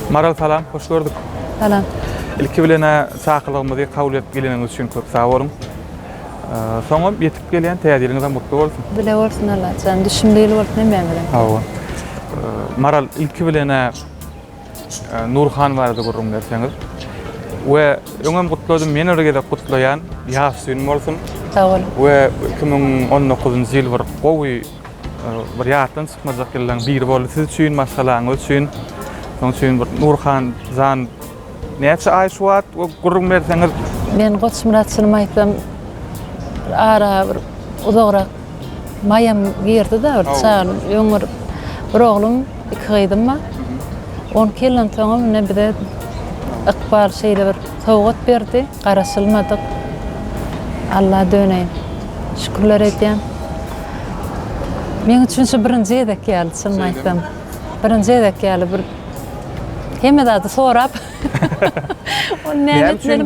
Maral salam, hoş gördük. Salam. İlki bilene sağlığımızı kabul edip geleniňiz üçin köp sağ bolun. Soňra ýetip gelýän täýärligiňizden mutlu bolsun. Bile olsun Allah. Sen düşünmeýil bolsun ben bilen. Hawa. Maral ilki bilene Nurhan barada gurrum derseňiz. We öňem gutladym, men örgede gutlaýan ýaşsyn bolsun. Sağ ol. We 2019-njy ýyl bir gowy bir ýatdan çykmajak ýyllaň biri boldy. Siz üçin, maşalaňyz üçin, soň üçin bir Nurhan zan näçe ay şu wagt gurrum berseňiz. Ben Goçmuratyny aýtdym. Ara bir uzagrak mayam girdi da çağır öňür bir oglum iki gyýdymma. 10 kilden soň mene bir de ykbal şeýle bir sowgat berdi, garaşylmadyk. Allah döneýin. Şükürler edýän. Men üçin şu birinji edek ýaly, şunu aýtdym. Birinji edek ýaly bir hemede sorap. O nämetler.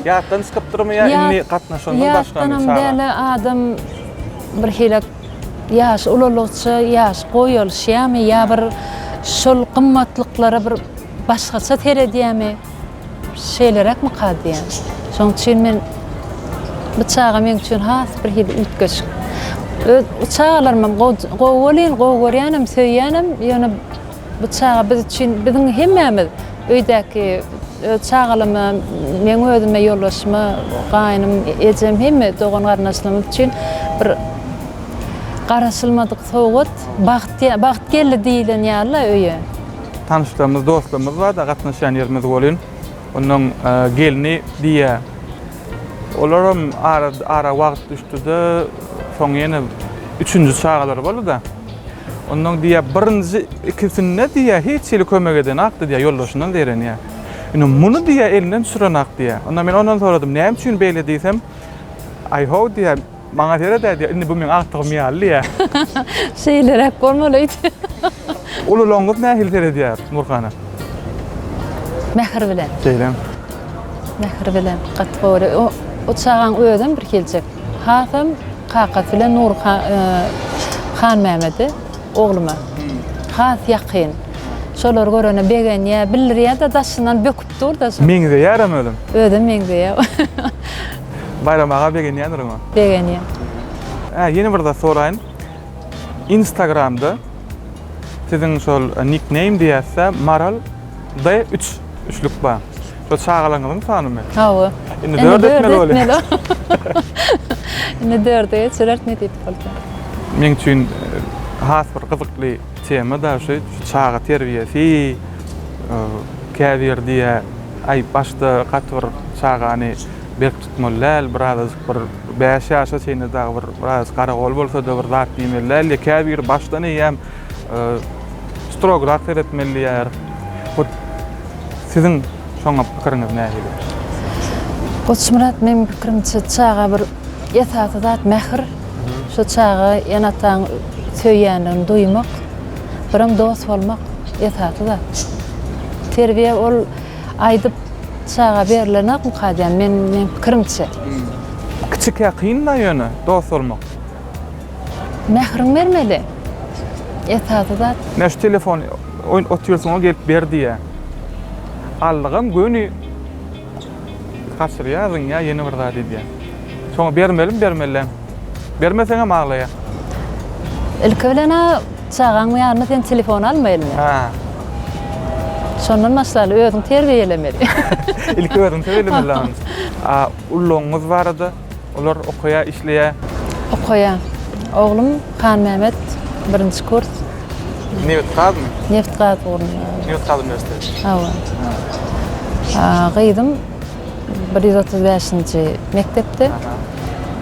Ýatdan çykyp durmaýa inni gatnaşanlar başga bir şaga. Adam bir helak ýaş ulalykça ýaş goýulşýamy ýa bir şol gymmatlyklara bir başgaça teredýämi şeýlerek mi gadýan. Şoň üçin men bu çaga men üçin has bir hil ütgeç. Çagalarym gowgorýanym, söýýänim, ýöne bu çaga biz üçin biziň hemmemiz öýdäki çağalama, men özüme ýollaşma, gaýnym, ejem hemme dogan garnaşlamy üçin bir garaşylmadyk sowgat, baxt geldi diýilen ýaly öýe. Tanışdığımız dostlarımız var da gatnaşan yerimiz bolýan. Onuň gelini diýe. Olaram ara wagt düşdü-de, soň ýene üçüncü çağalar boldy da. Onuň diýe birinji ikisine diýe hiç ýyly kömek eden akdy diýe ýoldaşyndan deren ýa. Muny diýe elinden süren ak diýe. Onda men ondan soradym, näme üçin beýle diýsem, I hope diýe, maňa diýe, indi bu men aktygym ýaly ýa. Şeýlerek bolmalydy. Ulu longup nähil diýär Nurhana. Mähir bilen. Şeýlem. Mähir bilen gatgory. O çağan öýden bir geljek. Hasam Kakat bilen Nurhan Mehmedi ogluma. Has ýakyn. Şolar görene begen ýa bilirýär da daşyndan böküp dur da. Meňde ýaram öldüm. Ödüm meňde ýa. Bayram aga begen ýanyrmy? Begen ýa. Ýene bir da soraýyn. Instagramda siziň şol nickname diýerse Maral D3 üçlük bar. Şol çağalaňyzyň sanymy? Hawa. Indi 4 etmeli bolýar. Indi 4 etseler ne diýip bolýar? Men üçin has bir gyzykly tema da şu çağa terbiýesi, käbir diýe ay başda gatwyr çağany berk tutmalylar, biraz bir 5 ýaşa şeýle da biraz garagol bolsa da bir zat diýmeler, käbir başdan ýem strog rat etmeliler. Bu siziň şoňa pikiriňiz näme? Goçmurat men pikirimçe çağa bir ýetatda zat mähir. Şu çağa ýanatan söýýänini duýmak, birim dost bolmak ýetatda da. Terbiýe ol aýdyp çağa berilenak mı kadýan men pikirimçe. Kiçik ýakyn da ýöne dost bolmak. Mähriň bermeli. Ýetatda da. Näş telefon oturýarsyň gelip berdi ýa. Aldygam göni kaçırýazyň ýa ýene bir zat diýär. Şoňa bermelim. Bermeseňe maglaýa. Ilki bilen çağaň ýaryna sen telefon almaýlyň. Ha. Şondan maslaly özüň terbiýelemeli. İlki özüň terbiýelemeli. Uloňyz bardy. Olar okuýa, işleýä. Okuýa. Oglum Kan Mehmet 1-nji kurs. Neft gazmy? Neft gaz urun. Neft gaz üniversitesi. Hawa. Gyýdym 135-nji mektepde.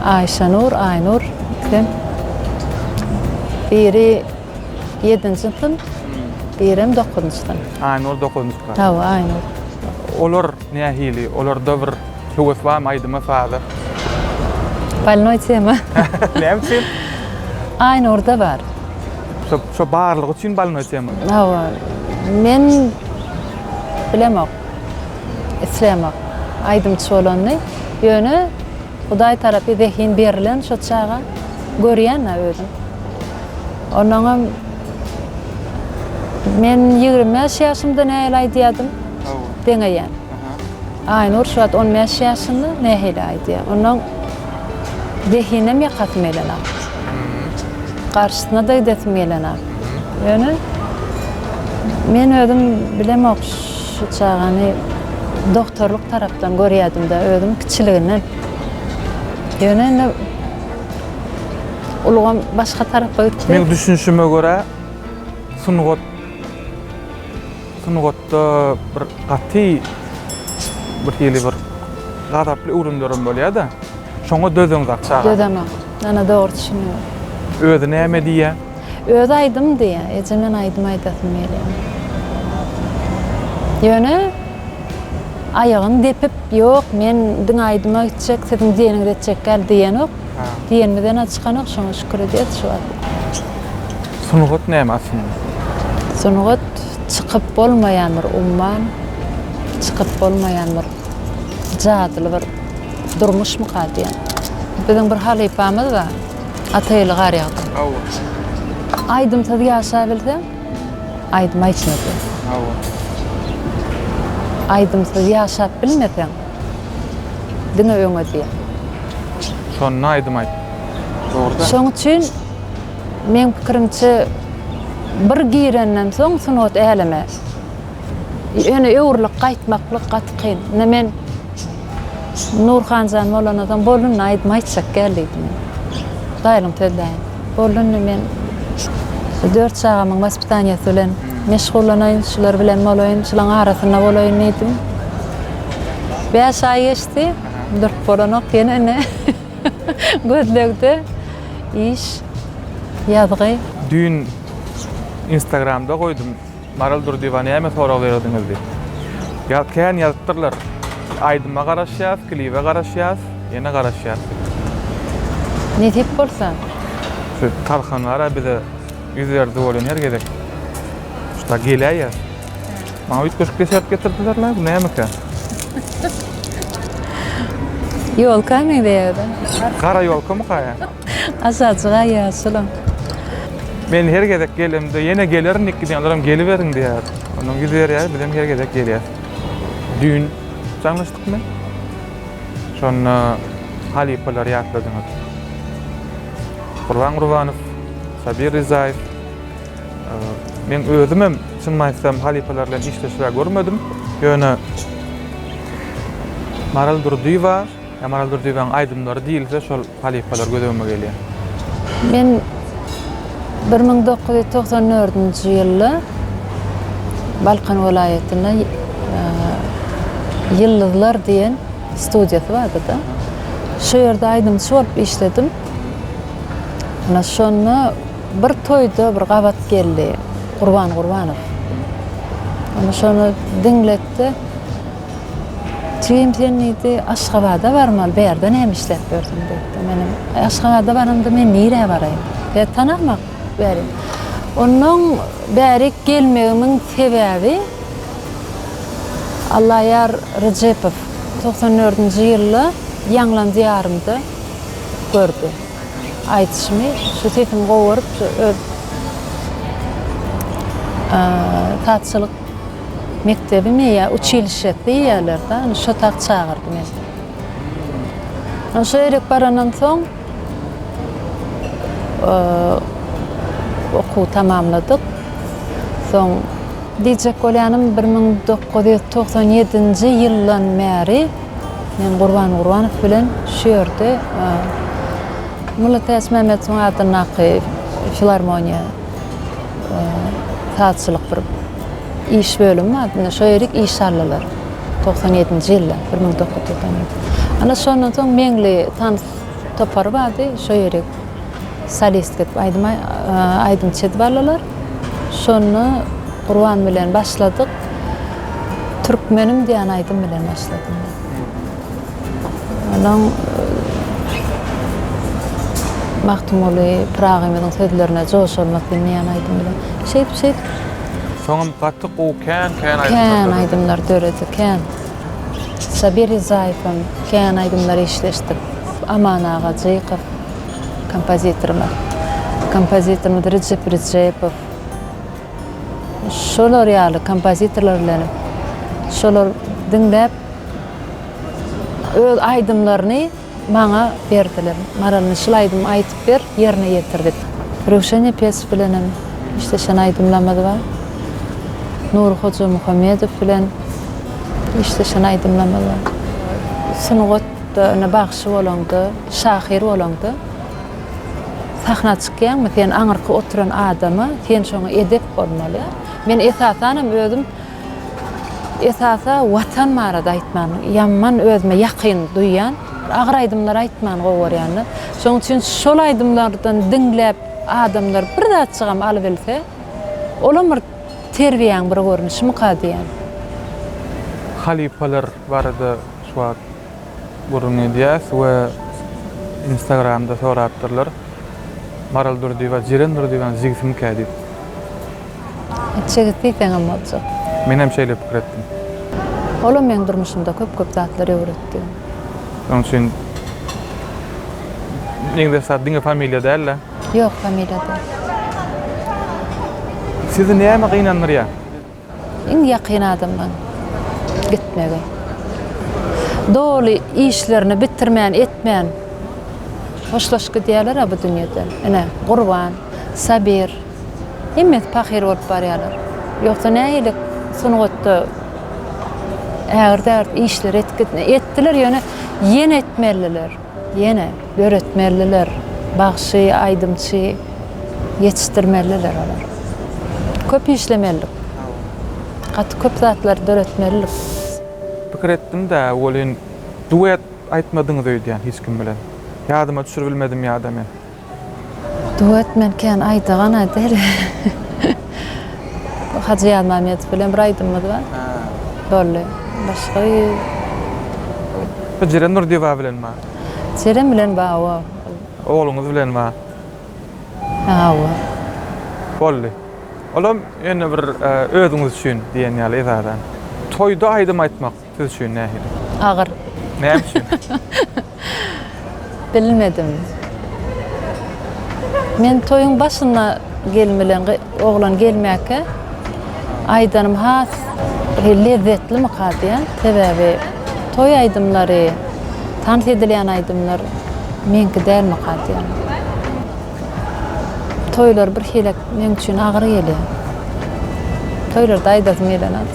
Ayşanur, Aynur kim? Biri 7-nji sınıf, birim 9-njy sınıf. Aynur 9-njy sınıf. Hawa, Aynur. Olar nähili? Olarda bir höwes barmy aýdyma faza? Balnoýtma. Näme üçin? Aynurda bar. Şo barlygy üçin balnoýtma. Hawa. Men bilemek. Islemek. Aýdymçy bolany ýöne Hudaý tarapy zehin berilen şo çağa görýän özüm. Onuň Men 25 ýaşymda nähili aýdýadym? Deňeýän. Aynur şu an 15 ýaşynda nähili aýdýar. Onuň dehinem ýakatym elenär. Garşysyna da edetm elenär. Ýöne men özüm bilemok şu çağany doktorluk tarapdan görýärdim da özüm kiçiliginden. Ýöne ulugam başga tarapga gitdi. Men düşünüşime göre sunugotda bir gaty bir hili bir gadaply urunlarym bolýar-da. Şoňa dözeňiz akçaga. Dödemek. Ana dogry düşünýär. Özü näme diýär? Öz aýdym diýär. Eje men aýdym aýdatym gelýär. Ýöne ayağını depip yok men diň aýdyma gitjek, seň diýeniň etjek gel diýen ok. Diýenmeden açykan ok, şoňa şükür edýät şu an. Sunugot näme aslında? Sunugot çykyp bolmaýan bir umman, çykyp bolmaýan bir jadyly bir durmuş mukaddiýan. Biziň bir halypamyz bar, Ataýly garýagdy. Aýdym tadı ýaşa bilsem, aýdym aýtmady. Aýdym tadı ýaşap bilmesem, diňe öňe diýär. Şonu aýdym aýt. Dogry. Şoň üçin men pikirimçe bir girenden soň sunugot äleme. Ýöne öwürlik gaýtmaklyk gaty kyn. Men Nurhanjan Molanadan bolun aýdym aýtsak geldim. Daýlym tedläň. Bolun men 4 çağamyň waspitaniýasy bilen meşgullanaýyn, şular bilen bolaýyn, şularyň arasynda bolaýyn diýdim. 5 aý geçdi. 4 bolanok ýene gözlegde iş ýazgy. Dün Instagramda koydum. Maral Durdiwany näme sorag berdiňiz diýip. Ya kän ýazypdyrlar. Aýdyma garaşýas, klibe garaşýas, ýene garaşýas. Ne tip bolsa? Şu tarhanlara bize yüzlerde bolan her gerek. Şuta gelýär. Maňa üýtgeşik desert getirdilerler. Bu näme ka? Ýolka mı diýerdi? Kara ýolka mı kaya? Asaçyga ýaşylam. Men her gerek gelimde ýene gelerin iki diýenlerim geliberiň diýär. Onuň yüzleri bilen her gerek gelýär. Dün Tanışdykmy? Şonu halipalar ýatladyňyz. Gurban Gurbanow, Sabir Rizaýew. Men özüm hem çynmaýsam halipalar bilen işleşýär görmedim. Ýöne Maral Durdiwa, Maral Durdiwaň aýdymlary diýilse şol halipalar gözüme gelýär. Men 1994-nji ýylda Balkan welaýetinde Yıldızlar diýen studiýasy bardy da. Şu ýerde aýdymçy bolup işledim. Ana şonu bir toýda bir gabat geldi. Gurban Gurbanow. Ana şonu diňletdi. Tüýüm sen idi, Aşgabatda barmal, berden hem işlep berdim dedi. Menim Aşgabatda barymda men nire baraýym? Tanamak beri. Onuň bäri gelmegimiň sebäbi Allahyar Recepov 94-nji ýylda Ýanglan diýarymda gördü. Aýtışmy şu tetim gowaryp tatçylyk mektebime ýa uçilişetde ýerlerde şu tak çağırdy meni. Şu ýerek barandan soň okuw tamamladyk. Soň diýjek bolýanym 1997-nji ýyldan bäri men Gurban Gurbanow bilen şu ýerde Mulat Mehmetsoň adynaky filarmoniýa tatçylyk bir iş bölümi var. Şu ýerek iş aldylar. 97-nji ýylda 1997. Ana şondan soň meňli tanys topar bardy. Şu ýerek solist gidip aýdym çedbarlalar. Şonu Gurban bilen başladyk. Türkmenim diýen aýdym bilen başladym. Onuň Mahtumoly Pragymyň sözlerine joşulmak diýen aýdym bilen. Şeýip Soňam gaty gow kän aýdymlar döredi, kän. Sabir Rizaýew kän aýdymlar işleşdik. Aman ağa Jykow kompozitorlar. Recep Rejepow. şolar ýaly kompozitorlar bilen şolar dinläp öz aýdymlaryny maňa berdiler. Maralyny şulaýdym aýtyp ber, ýerine ýetirdik. Röşen Epes bilenem işte şan aýdymlamady bar. Nur Hoca Muhammedow bilen işte şan aýdymlamady bar. Sunugatda bagşy bolandy, şahyr bolandy. Sahna çykýan, sen aňyrky oturan adamy, sen şoňa edep bolmaly. Men esasanam özüm esasa watan marada aýtman, ýamman özüme ýakyn duýan, agyr aýdymlar aýtman gowarýany. Şoň üçin şol aýdymlardan dinläp adamlar bir zat çygam alyp else, olamyr terbiýäň bir görnüşmi kadýan. Halifalar barada şu wagt burun edýäs we Instagramda sorapdyrlar. Maral durdy we jiren durdy we zigsim kädip. Çegitdi teňem bolsa. Men hem şeýle pikir etdim. Olam men durmuşymda köp zatlar öwretdi. Onun için neňde sat diňe familiýa däl. Ýok, familiýada. Sizi näme gynanýar? Iň ýakyn adamman gitmege. Doly işlerini bitirmän, etmän. Hoşlaşky diýerler bu dünýede. Ene, gurban, sabir, himmet pahyr bolup barýarlar. Ýoksa näýilik sunugatda ägir işler etdiler ýöne ýene etmeliler. Ýene öğretmeliler. Bagşy, aýdymçy ýetişdirmeliler olar. Köp işlemelilik. Gatty köp zatlar öğretmelilik. Pikir etdim de olyn duet aýtmadyňyz öýdýän hiç kim bilen. Ýadyma düşürbilmedim ýa-da men. Duet men kän aýdygan adel. Hacı Ýalmamet bilen bir aýdymyz bar. Dolle. Başga Jiren Nurdiýewa bilenmi? Jiren bilen bawa. Oğluňyz bilenmi? Bawa. Bolly. Olam ýene bir özüňiz üçin diýen ýaly ezadan. Toýda aýdym aýtmak siz üçin nähili? Agyr. Näme üçin? Bilmedim. Men toyun başına gelmelen oğlan gelmäke aýdanym has lezzetli mi kadýan? Sebäbi toy aýdymlary, tanys edilýän aýdymlar menki dälmi kadýan? Toylar bir helek men üçin agyr gelýär. Toylarda aýdasym gelenat.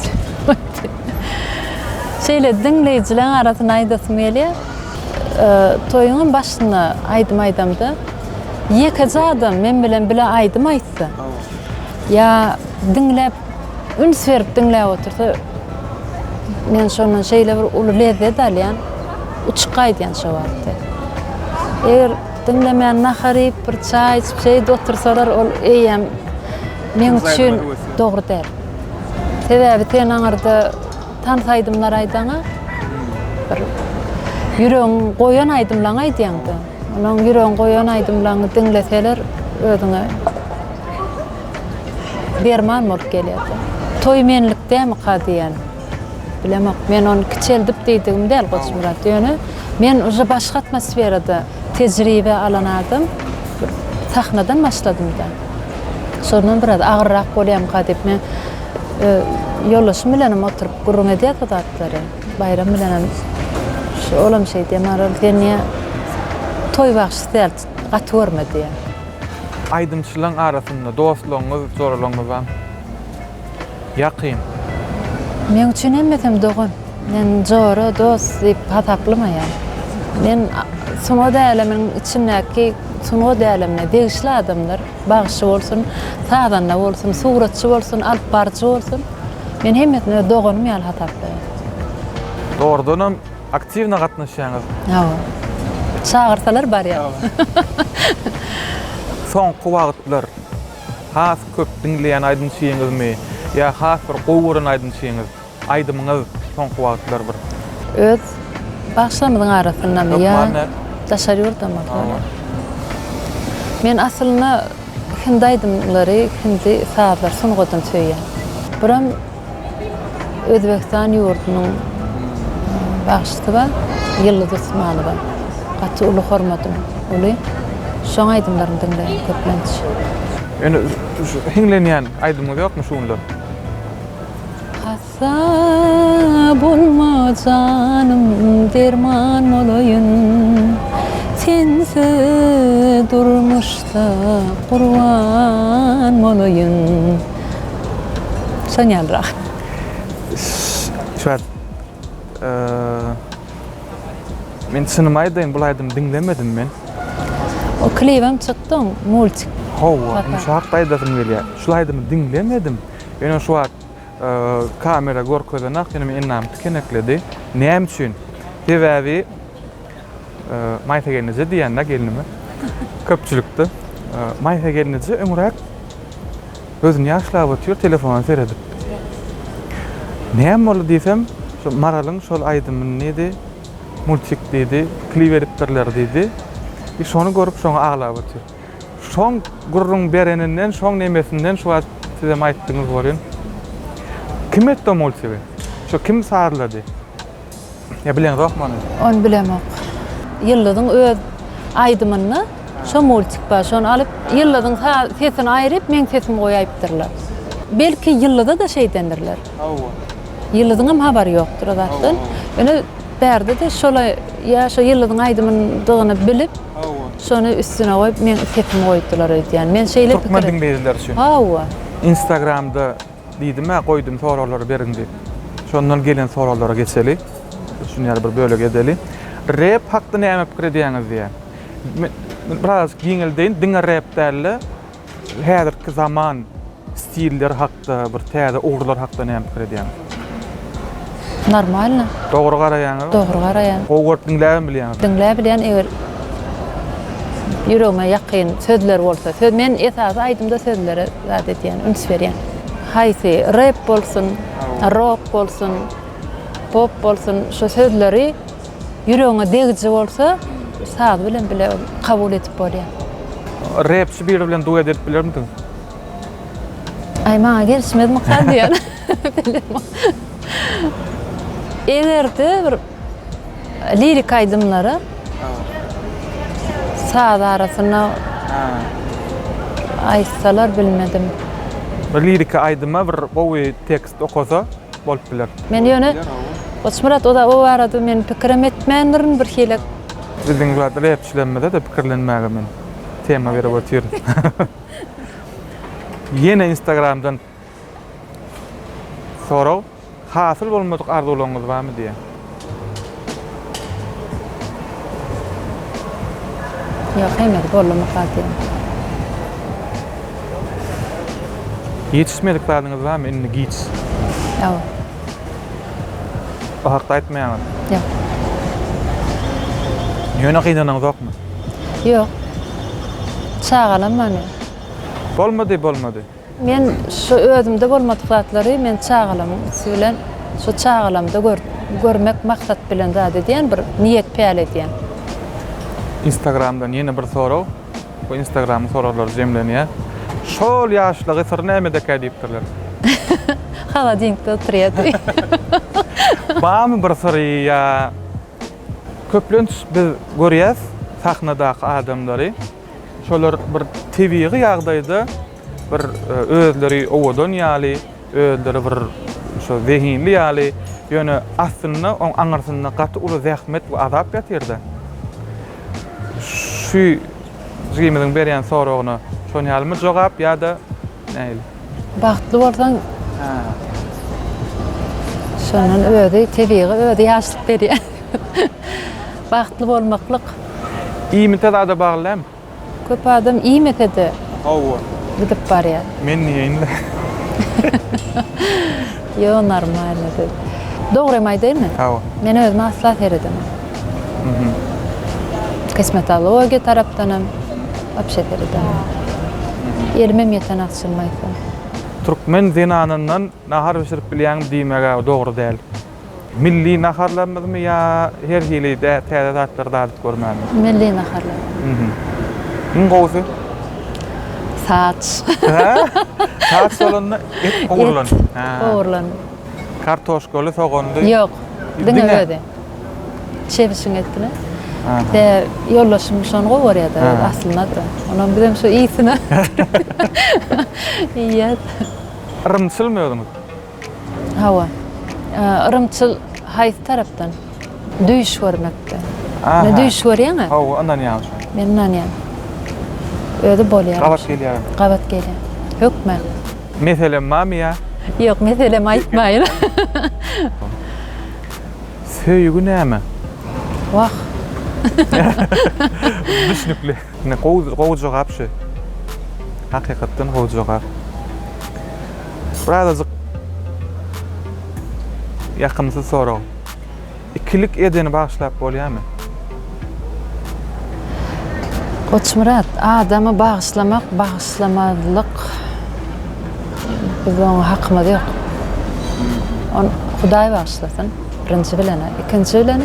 Şeýle dinleýijileň arasyna aýdasym gelýär. Toyuňun başyna aýdamda ýeke adam men bilen bile aýdym aýtsa. Ya dinläp üns berip dinläp otursa men şondan şeýle bir uly lezzet alýan, uçuqaýdyan şo wagtda. Eger dinlemän naharyp bir çaý içip şeýde otursalar ol eýem men üçin dogry däl. Sebäbi sen aňyrda tanys aýdymlar aýdaňa bir ýüregiň goýan aýdymlaň aýdýanda. Onuň ýüregiň goýan aýdymlaryny dinleseler özüňe berman bolup gelýär. Toy menlikdämi kadýan? Bilemok, men onu kiçeldip diýdigim däl Goçmurat ýöne. Men uza başga atmosferada tejribe alan adam. Sahnadan başladym da. Sondan biraz agyryrak bolýam kadyp men ýoldaşym bilen oturup gurrun edýär zaatlary. Bayram bilen olam şey demaral diýenýär. Toy bagşy däl, gaty görmedi. Aýdymçylaryň arasynda dostlugyňyz, zorlugyňyz bar. Ýakyn. Men üçin hemmesem dogan. Men zora dost diýip hataplymaýan. Men sunuga dälemiň içindäki sunuga dälemine degişli adamlar, bagşy bolsun, sadanna bolsun, suratçy bolsun, alyp barçy bolsun. Men hemmesine doganym ýaly hataplaýan. Doğrudan aktivna gatnaşýaňyz. Ýa. Çağırsalar bar ýa. Soňky wagtlar has köp dinleýän aýdymçyňyzmy ýa has bir gowuran aýdymçyňyz aýdymyňyz soňky wagtlar bir öz bagşlamyň arasyndan ýa taşarýurdam. Men aslynda hindi aýdymlary, hindi saatlar sunugadan söýýän. Biram Özbekistan ýurdunyň bagşlysy bar, Ýyldız Osmanowa. Gaty uly hormatym uly. Şoň aýdymlaryny dinleýän köplenç. Ýöne hinglenýän aýdymyňyz ýokmy şuňlar? olmasa bulma canım derman olayın. Sense durmuşda kurban olayın. Sanyalrak. Şöyle, men sınımaydayım, bulaydım, dinlemedim men. O klibem çıktı, multik. Hova, şahak daydasım geliyor. Şulaydım, dinlemedim. Yani şu an kamera görközüne benim innam tükenekledi. Neyem için? Tevavi mayta gelinize diyenler gelinime. Köpçülüktü. Mayta gelinize ömürak gözünü yaşla batıyor, telefonu seyredip. Neyem oldu diysem, maralın şol aydımın neydi? Multik dedi, klip editörler dedi. Şonu görüp şonu ağla batıyor. Şon gurrun bereninden, şon nemesinden şu an size ayttığınız görün. Kim etti o multivi? Şu kim sarladı? Ya bilen yok mu onu? Onu bilemok. Yılladın öz aydımını, şu multik var, şonu alıp yılladın sesini ayırıp men sesimi koyayıptırlar. Belki yıllada da şey denirler. Yılladın ama haberi yoktur o zaten. Öyle berde de şöyle ya şu yılladın aydımını bilip şonu üstüne koyup men sesimi koydular yani. Men şeyle Türkmen fikir. dinleyiciler için. Hava. Instagram'da dedim ya koydum soruları berin deyip. Şondan gelen sorulara geçeli. Şunları bir bölük edeli. Rap hakkında ne yapıp krediyanız diye. Biraz giňeldeýin, diňe rap däli. Häzirki zaman stilleri hakkında, bir täze ugurlar hakkında ne yapıp krediyanız? Normal. Doğru garaýaňyz. Doğru garayan. Ogur dinläýän bilýäňiz. Dinle bilen eger yüreğime yakın sözler olsa, men esas aydımda sözlere zat etýän, üns berýän. Haýsy rap bolsun, rock bolsun, pop bolsun, şu sözleri yüreğime degiji bolsa, saz bilen bile kabul etip bolýar. Rapçi biri bilen duet edip biler misin? Ay maňa gelişmedi makal diýen. Egerde bir lirik aydımları saz arasına aysalar bilmedim. Bir lirika aydyma bir gowy tekst okusa bolup biler. Men ýöne Osmurat o da o arada men pikirim etmändirin bir hile. Bildiğin gibi rapçilenmede de pikirlenmäge men tema berip otyr. Yine Instagram'dan soraw, hasyl bolmadyk arzularyňyz barmy diye. Ýok, hemedi bollama fatym. Yetişmedik bardyňyz barmy inni giç? Ýok. O hakda aýtmaýaňyz. Ýok. Ýöne gynanyňyz ýokmy? Ýok. Çağalam many. Bolmady. Men şu özümde bolmadyk zatlary men çağalam bilen şu çağalamda görmek maksat bilen zat edýän bir niýet päl edýän. Instagram'dan yine bir soraw. Bu Instagram sorawlar jemlenýär. Şol ýaşlygy sir nämede diýipdirler. Hala diňde oturýar. Bamy bir syry ýa köplenç biz görýäs sahnadaky adamlary. Şolar bir tebiği ýagdaýda bir özleri owadan ýaly, özleri bir şo zehinli ýaly, ýöne aslynda oň aňarsyna gaty uly zähmet we azap ýatyrdy. Şu jemeden berýän soragyna şonu ýalymy jogap ýa-da näil? Bagtly bolsaň şonun özi tebiği özi ýaşlyk berýär. Bagtly bolmaklyk. Iýmite da baglam. Köp adam iýmetede Hawa. gidip barýar. Men niýeňle? Yo normal edi. Dogry maýdymy? Hawa. Men özüm asla teredim. Kosmetologiya tarapdanam apşe teredim. Elmem ýeten açylmaýdy. Türkmen zinanından nahar pişirip bilýän diýmege dogry däl. Milli naharlarmyzmy ýa her hili täze zatlar da görmämi? Milli naharlar. Ngozy? Saç. Saç solunda et ogurlan. Ogurlan. Kartoşkaly soğandy. Ýok. Diňe öde. Şeýbişiň etdine. De ýollaşym şonu goýarýar da aslynda da. Onam bilem şu iýsine. Ýet. Rymsylmyýardyňyz? Hawa. Irımçıl hayt tarapdan düýüş görmekde. Aha. Ne düýüş görýäňi? Ha, ondan ýaňyş. Men nanýan. Öde bolýar. Gabat gelýär. Gabat gelýär. Hökme. Meselem mami ya. Yok, meselem aýtmaýyn. Söýgü näme? Wah. Düşnükli. Ne gowy jogap şu. Hakykatdan gowy jogap. Birazajyk ýakymsy sorag. İkilik edeni bagşlap bolýarmy? Koçmurat, adamı bağışlamak, bağışlamalık bizim hakkımız yok. On Hudaý bağışlasın, birinci bilene, ikinci bilene.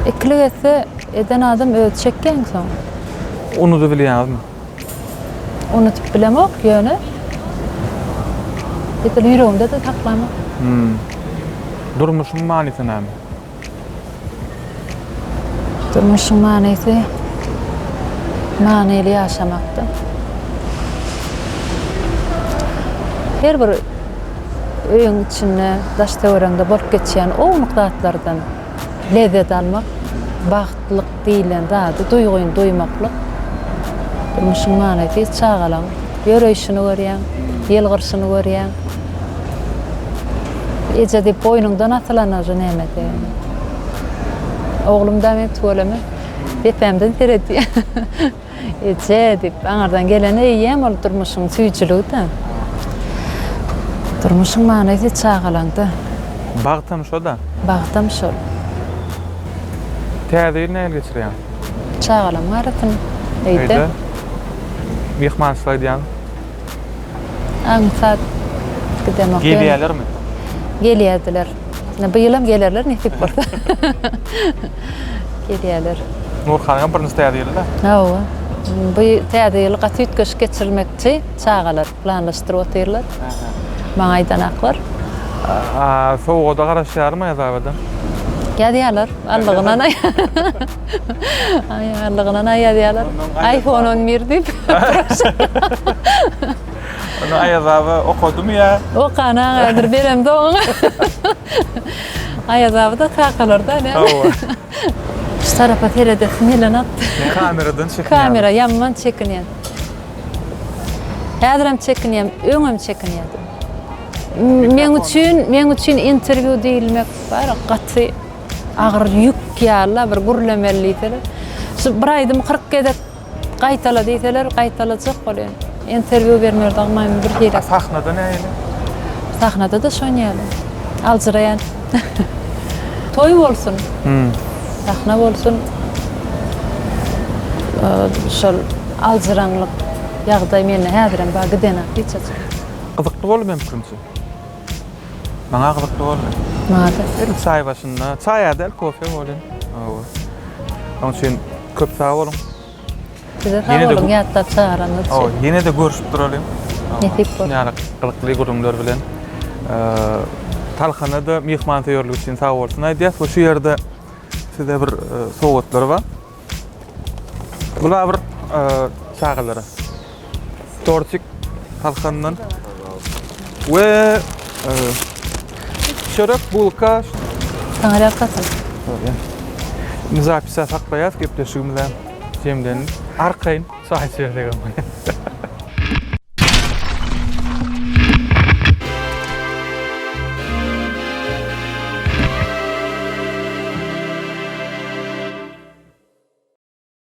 İkilik etse eden adam öýt çekken soň. Onu da bilýärmi? Unutup bilemek ýöne. Etel ýüregimde de saklamak. Durmuşyň manysy näme? Durmuşyň manysy manyly ýaşamakda. Her bir öýüň içinde, daş töwerende bolup geçýän o nukdatlardan lezzet almak, bagtlyk diýilen zady duýguny duýmaklyk. Durmuşyň manysy çagalan, ýöreýişini görýän, ýelgirşini görýän. Ece dip boýnundan atylanaja nämede. Oğlum da men tuvalama bepemden teredi. Ece dip aňardan gelene ýem ol durmuşyň süýçüligi da. Durmuşyň manysy çagalandy. Bagtam şo da. Bagtam şol. Täze näme geçirýär? Çagalan maratyn. Eýde. Mehmançylar diýän. Aňsat gidemek. Gelýärlermi? Gelýärdiler. Bu ýylam gelerler nesip bolsa. Gelýärler. Nurhanyň bir näse täze da. Hawa. Bu täze ýyl gatytkeş geçirmekçi çagalar planlaşdyryp oturýarlar. Maňa aýdanaklar. Sowgada garaşýarmy ýazabadan? Gelýärler. Allygynan ay. Allygynan aýdýarlar. iPhone 11 dip. Onu ayazabı okudum ya. O kana gadyr berem de oňa. Ayazabı da kakalarda ne? Şu tarafa terede milan at. Kameradan çekin. Kamera yamman çekinýär. Häziram çekinýär, öňüm çekinýär. Men üçin interwiu diýilmek bar, gaty agyr ýük ýaly bir gurlemellidir. Şu bir aýdym 40 gedet gaýtala diýseler, gaýtalajak bolýar. Interwiu bermerde agmaýmyn bir ýere. Sahnada näýeli? Sahnada da şoňýaly. Alжyraýan. Toý bolsun. Sahna bolsun. Şol alжyranlyk ýagdaý meni häziram ba gidene hiç. Gyzykly bolup mümkinçi. Maňa gyzykly bolup. Maňa. Elim çay başynda, çay adel, kofe bolýan. Oňa üçin köp sag bolun. Bize sag bolun, ýatda çagarandy. Ýene de görüşip duralım. Nesip bol. Ýa-ni gylykly gurumlar bilen. Talhana da mehman teýorlygy üçin sag bolsun. Aýdýar, şu ýerde size bir sowgatlar bar. Bular bir çağalara. Torçik Talhandan ve çörek bulka. Sana rakatın. Zapisa saklaýas, gepleşigimizden jemden arkaýyn saýçyrdagam.